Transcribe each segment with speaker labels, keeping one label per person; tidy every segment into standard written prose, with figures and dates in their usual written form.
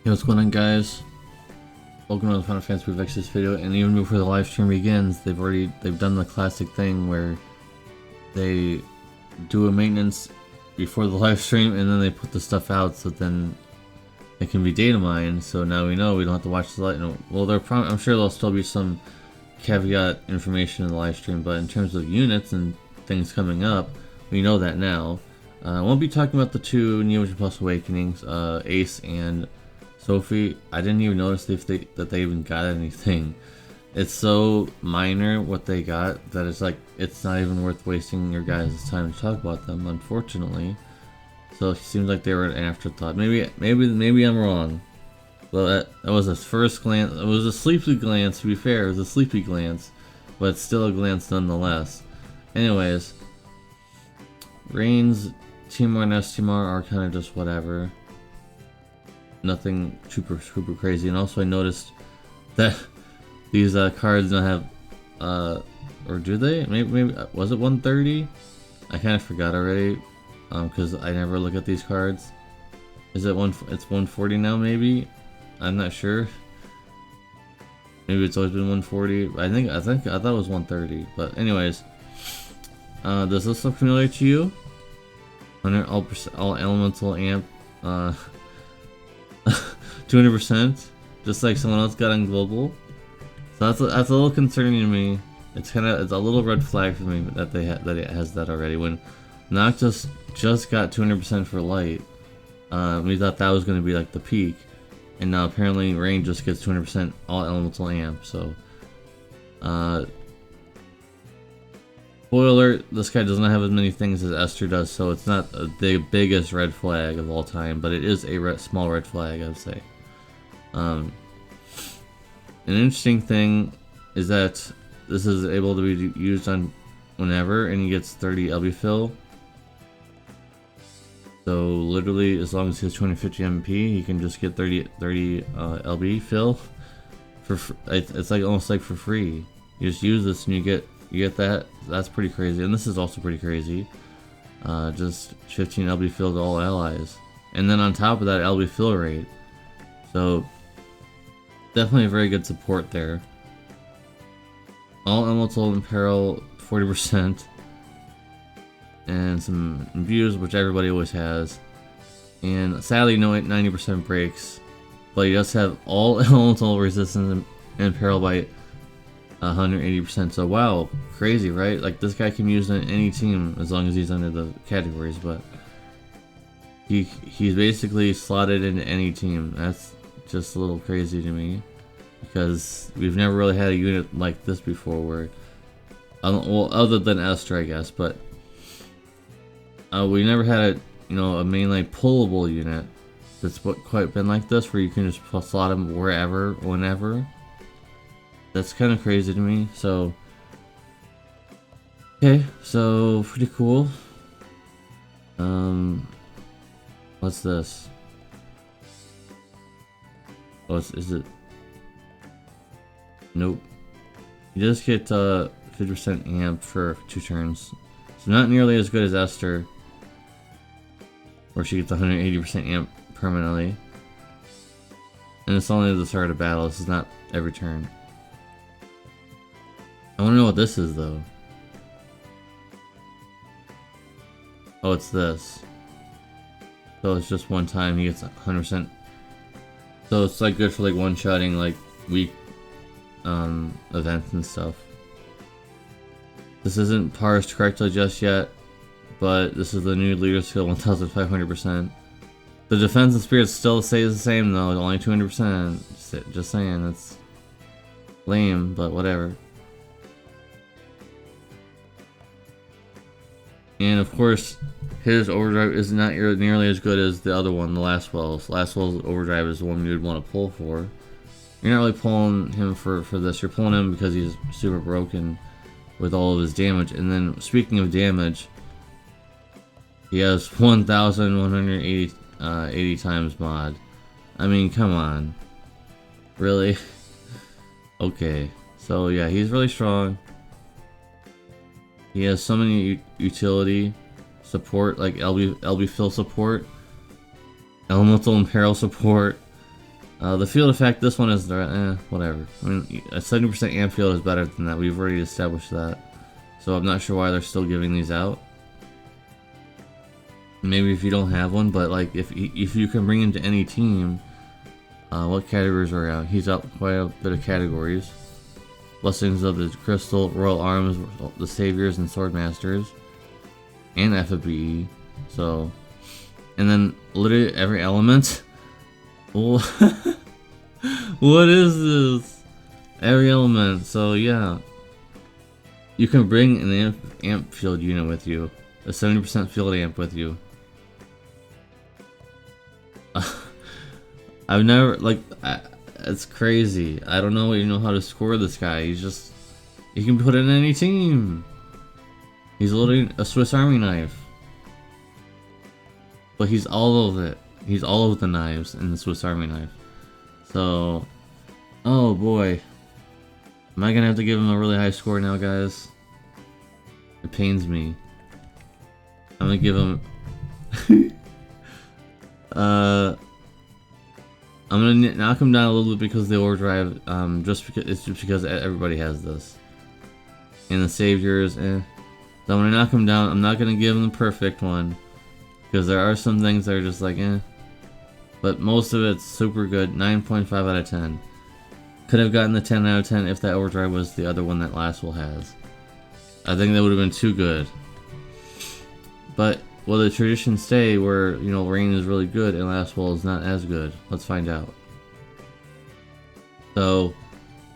Speaker 1: Hey, what's going on, guys? Welcome to the Final Fantasy Vexus video. And even before the live stream begins, they've done the classic thing where they do a maintenance before the live stream and then they put the stuff out so then it can be data mined. So now we know we don't have to watch the live. Well, I'm sure there'll still be some caveat information in the live stream, but in terms of units and things coming up, we know that now. I won't be talking about the two Neo Vision Plus Awakenings, Ace and Sophie. I didn't even notice that they even got anything. It's so minor what they got that it's not even worth wasting your guys' time to talk about them, unfortunately. So it seems like they were an afterthought. Maybe I'm wrong. Well, that was a first glance. It was a sleepy glance, to be fair. It was a sleepy glance, but still a glance nonetheless. Anyways, Rain's Timor and Estimar are kind of just whatever. Nothing super crazy. And also I noticed that these cards don't have or do they? Maybe was it 130? I kind of forgot already because I never look at these cards. Is it it's 140 now? Maybe, I'm not sure. Maybe it's always been 140. I thought it was 130. But anyways, does this look familiar to you? 100 all elemental amp 200%, just like someone else got on global. So that's a little concerning to me. It's a little red flag for me that it has that already. When Noctis just got 200% for light, we thought that was going to be like the peak, and now apparently Rain just gets 200% all elemental amp. So, spoiler alert: this guy does not have as many things as Esther does, so it's not the biggest red flag of all time, but it is a small red flag, I would say. An interesting thing is that this is able to be used on whenever, and he gets 30 LB fill. So literally, as long as he has 250 MP, he can just get 30 LB fill. It's like almost like for free. You just use this and you get that. That's pretty crazy, and this is also pretty crazy. Just 15 LB fill to all allies, and then on top of that, LB fill rate. So definitely a very good support there. All elemental in peril 40%, and some views, which everybody always has. And sadly, no 90% breaks, but he does have all elemental resistance and peril by 180%. So wow, crazy, right? Like, this guy can use on any team as long as he's under the categories, but he's basically slotted into any team. That's just a little crazy to me, because we've never really had a unit like this before where, well, other than Esther, I guess, but we never had a mainline pullable unit that's quite been like this, where you can just slot him wherever, whenever. That's kind of crazy to me. So okay, so pretty cool. What's this? Oh, is it? Nope. You just get 50% amp for 2 turns. So not nearly as good as Esther, where she gets 180% amp permanently. And it's only at the start of battle. This is not every turn. I want to know what this is, though. Oh, it's this. So it's just one time he gets 100%. So it's like good for like one-shotting like weak events and stuff. This isn't parsed correctly just yet, but this is the new leader skill 1500%. The defense and spirit still stays the same though, only 200%. Just saying, that's lame, but whatever. And of course, his overdrive is not nearly as good as the other one, the Lasswell's. Lasswell's overdrive is the one you would want to pull for. You're not really pulling him for this. You're pulling him because he's super broken with all of his damage. And then, speaking of damage, he has 1,180 times mod. I mean, come on. Really? Okay. So yeah, he's really strong. He has so many utility support, like LB fill support, elemental and peril support, The field effect, this one is whatever. I mean, a 70% amp field is better than that. We've already established that. So I'm not sure why they're still giving these out. Maybe if you don't have one, but like if you can bring him to any team, what categories are out? He's up quite a bit of categories. Blessings of the Crystal, Royal Arms, the Saviors, and Sword Masters, and FFBE. So, and then literally every element. What is this? Every element. So yeah, you can bring an amp field unit with you, a 70% field amp with you. I've never it's crazy. I don't know how to score this guy. He can put it in any team. He's literally a Swiss Army knife. But he's all of it. He's all of the knives in the Swiss Army knife. So, oh boy. Am I gonna have to give him a really high score now, guys? It pains me. I'm gonna give him I'm gonna knock him down a little bit because of the overdrive. Just because everybody has this. And the Saviors, So I'm gonna knock him down. I'm not gonna give him the perfect one, because there are some things that are just like but most of it's super good. 9.5 out of 10. Could have gotten the 10 out of 10 if that overdrive was the other one that Lasswell has. I think that would have been too good. But will the tradition stay where, Rain is really good and Lasswell is not as good? Let's find out. So,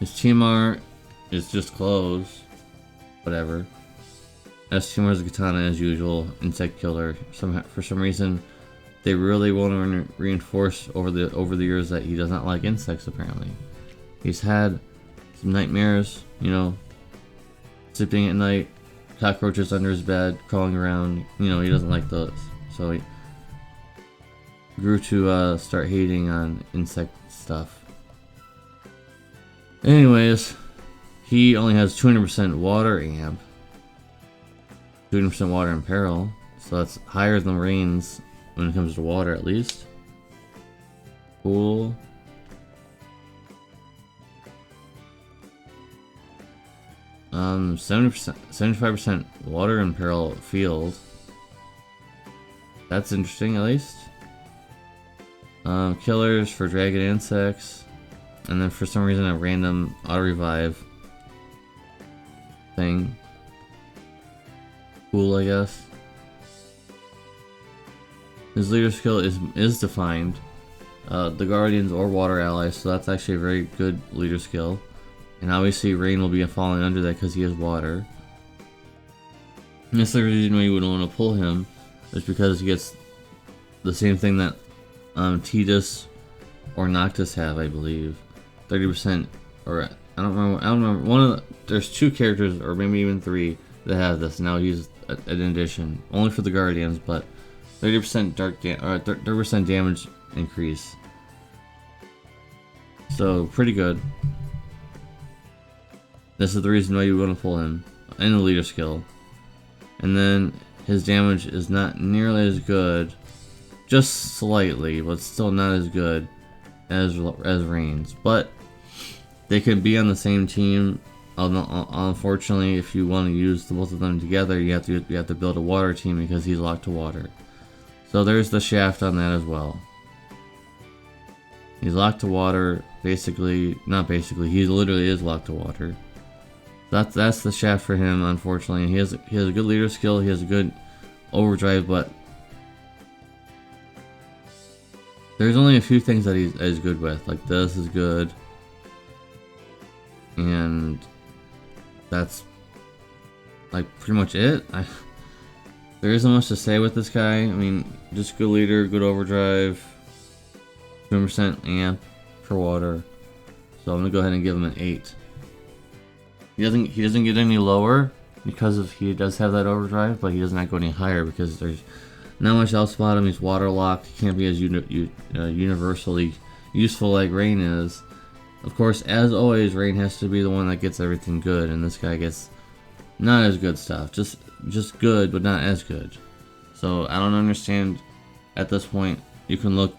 Speaker 1: his team art is just clothes. Whatever. S team art is a katana as usual. Insect killer. For some reason, they really want to reinforce over the years that he does not like insects, apparently. He's had some nightmares, sleeping at night. Cockroaches under his bed, crawling around. He doesn't like those. So he grew to start hating on insect stuff. Anyways, he only has 200% water amp. 200% water in peril. So that's higher than Rain's when it comes to water, at least. Cool. Um, 70%, 75% water in peril field. That's interesting, at least. Killers for dragon insects, and then for some reason a random auto revive thing. Cool, I guess. His leader skill is defined. The guardians or water allies, so that's actually a very good leader skill. And obviously Rain will be falling under that because he has water. And that's the reason why you would want to pull him, is because he gets the same thing that Tidus or Noctis have, I believe. 30%, or I don't remember. There's two characters, or maybe even three, that have this. Now he's an addition, only for the Guardians, but 30% 30% damage increase. So pretty good. This is the reason why you want to pull him, and the leader skill. And then his damage is not nearly as good, just slightly, but still not as good as Rain's. But they could be on the same team. Unfortunately, if you want to use the both of them together, you have to build a water team because he's locked to water. So there's the shaft on that as well. He's locked to water. Not basically. He literally is locked to water. That's the shaft for him, unfortunately. He has a good leader skill. He has a good overdrive, but there's only a few things that he's good with. Like this is good, and that's like pretty much it. There isn't much to say with this guy. I mean, just good leader, good overdrive, 2% amp for water. So I'm gonna go ahead and give him an 8. He doesn't get any lower because he does have that overdrive, but he does not go any higher because there's not much else about him. He's waterlocked. He can't be as universally useful like Rain is. Of course, as always, Rain has to be the one that gets everything good, and this guy gets not as good stuff. Just good, but not as good. So I don't understand. At this point, you can look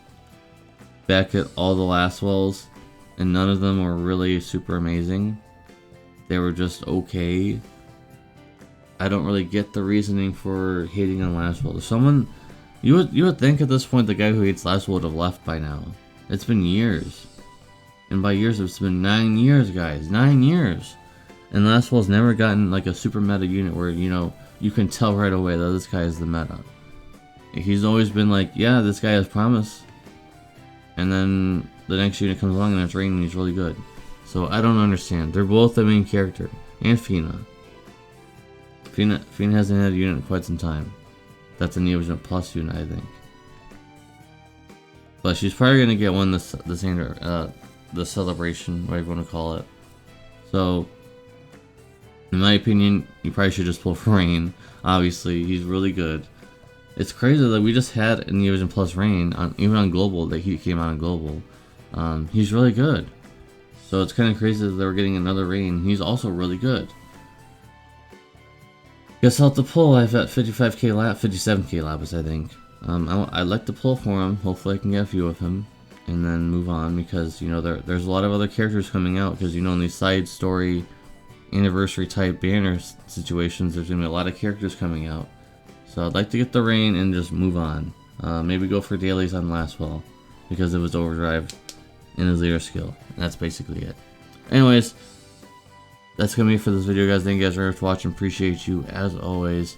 Speaker 1: back at all the Lasswells, and none of them were really super amazing. They were just okay. I don't really get the reasoning for hating on Lasswell. Someone, you would think at this point the guy who hates Lasswell would have left by now. It's been years, and by years it's been 9 years, guys. 9 years, and Lasswell's never gotten like a super meta unit where you can tell right away that this guy is the meta. He's always been like, yeah, this guy has promise, and then the next unit comes along and it's raining and he's really good. So I don't understand. They're both the main character, and Fina. Fina hasn't had a unit in quite some time. That's a Neo Agent Plus unit, I think. But she's probably gonna get one the celebration, whatever you want to call it. So, in my opinion, you probably should just pull for Rain. Obviously, he's really good. It's crazy that we just had a Neo Agent Plus Rain, even on Global, that he came out on Global. He's really good. So it's kind of crazy that we're getting another Rain. He's also really good. Guess I'll have to pull. I've got 55k 57k lapis, I think. I'd like to pull for him. Hopefully I can get a few of him, and then move on, because there's a lot of other characters coming out. Because in these side story, anniversary type banner situations, there's gonna be a lot of characters coming out. So I'd like to get the Rain and just move on. Maybe go for dailies on Lasswell because of his overdrive and his leader skill. And that's basically it. Anyways, that's gonna be it for this video, guys. Thank you guys very much for watching. Appreciate you as always.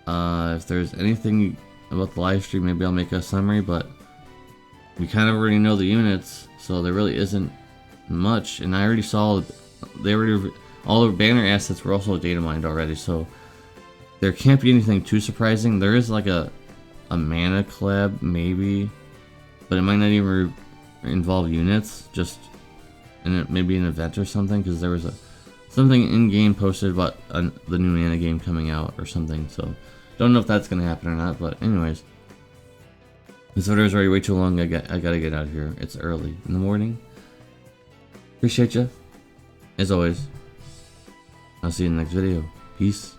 Speaker 1: If there's anything about the live stream, maybe I'll make a summary, but we kind of already know the units, so there really isn't much. And I already saw all the banner assets were also data mined already, so there can't be anything too surprising. There is like a mana collab maybe, but it might not even involve units, just maybe an event or something, because there was something in game posted about the new mana game coming out or something. So don't know if that's gonna happen or not. But anyways, this video is already way too long. I gotta get out of here. It's early in the morning. Appreciate you as always. I'll see you in the next video. Peace.